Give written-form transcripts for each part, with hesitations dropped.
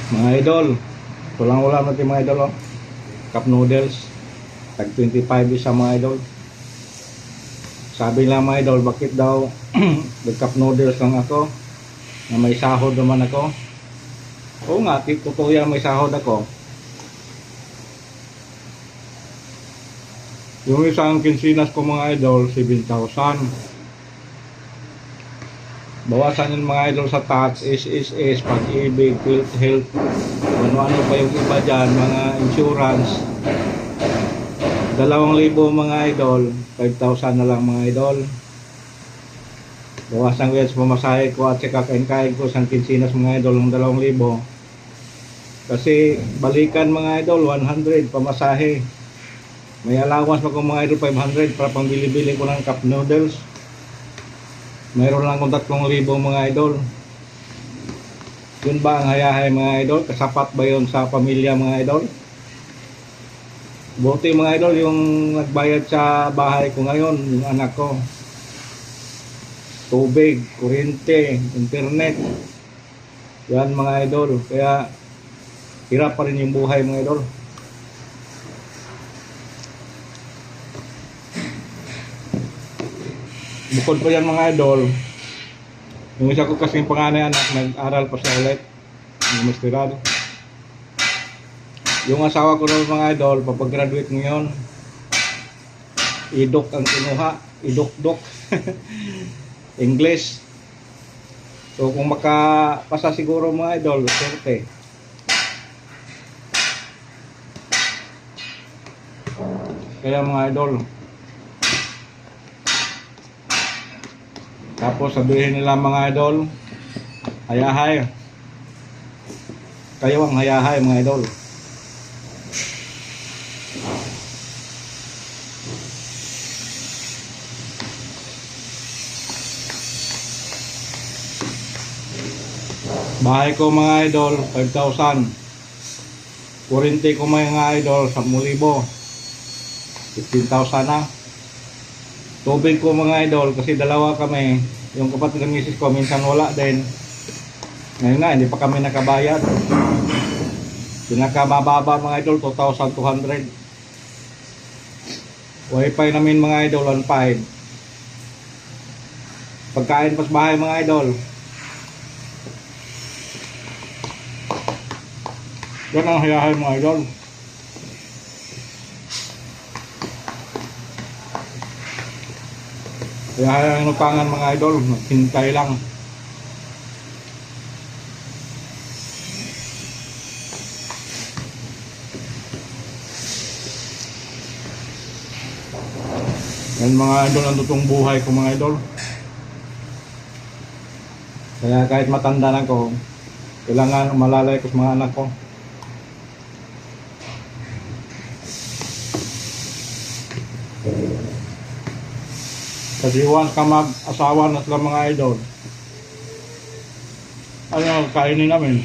Mga idol, ito lang ulam natin mga idol, oh. Cup noodles, tag 25 isa mga idol. Sabi lang mga idol, bakit daw nag cup noodles lang ako na may sahod naman ako. Oo nga, totoo yan, may sahod ako. Yung isang kinsinas ko mga idol, 7,000. Bawasan yung mga idol sa tax, SSS, pag-ibig, PhilHealth, ano-ano pa yung iba dyan, mga insurance. 2,000 mga idol, 5,000 na lang mga idol. Bawasan ko yan sa pamasahe ko at saka kain-kain ko sa kinsinas mga idol ng 2,000. Kasi balikan mga idol, 100 pamasahe. May allowance pa kung mga idol 500 para pang bili-bili ko ng cup noodles. Mayroon lang akong 3,000 mga idol. Yun ba ang hayahay mga idol? Kasapat ba yun sa pamilya mga idol? Buti mga idol yung nagbayad sa bahay ko ngayon, yung anak ko. Tubig, kuryente, internet. Yan mga idol. Kaya hirap pa rin yung buhay mga idol. Bukod pa yan mga idol, yung isa ko kasing panganay anak nag-aral pa siya ulit ng masteral. Yung asawa ko naman mga idol, papag-graduate ngayon, idok ang kinuha, idok-dok English. So kung makapasa siguro mga idol, swerte. Kaya mga idol, tapos sabihin nila mga idol, hayahay. Kayo ang hayahay mga idol. Bahay ko mga idol, 5,000. Kuryente ko mga idol, 10,000. 15,000 na. Tubig ko mga idol, kasi dalawa kami. Yung kapatid ng misis ko, minsan wala din. Ngayon nga, hindi pa kami nakabayad. Pinakamababa mga idol, 2,200. Wifi namin mga idol, 1,500. Pagkain pas bahay mga idol. Yan ang hayahay mga idol. Kaya ang nupangan mga idol, hintay lang. Yan mga idol, ang tutong buhay ko mga idol. Kaya kahit matanda na ko, kailangan malalay ko sa mga anak ko. Kasi once ka mag-asawa na sila mga idol, ano kainin namin?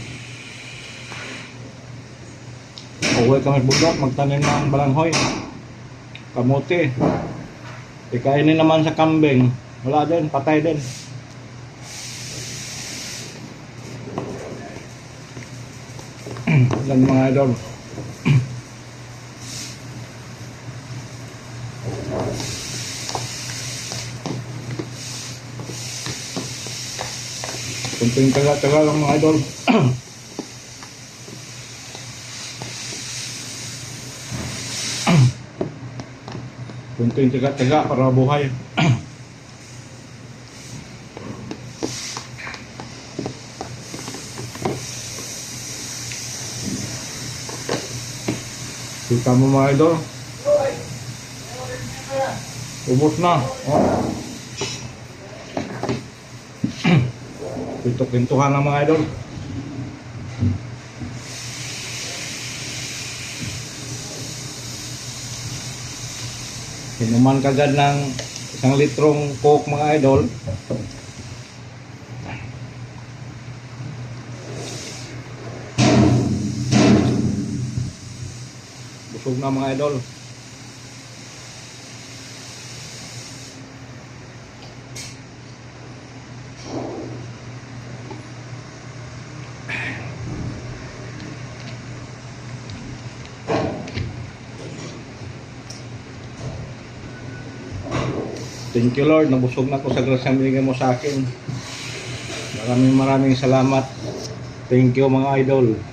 Uwi kami bundok, magtanim ng balanghoy, kamote. Ikainin naman sa kambing, wala din, patay din. Yan mga idol. Kunting taga-taga lang mga idol. Kunting taga-taga para buhay. Kita mo mga idol. Ubos na. Oh. Pintuhan ng mga idol. Inuman kagad ng 1 litrong coke mga idol. Busog na mga idol. Thank you Lord, nabusog na ko sa grasyang binigay mo sa akin. Maraming salamat. Thank you mga idol.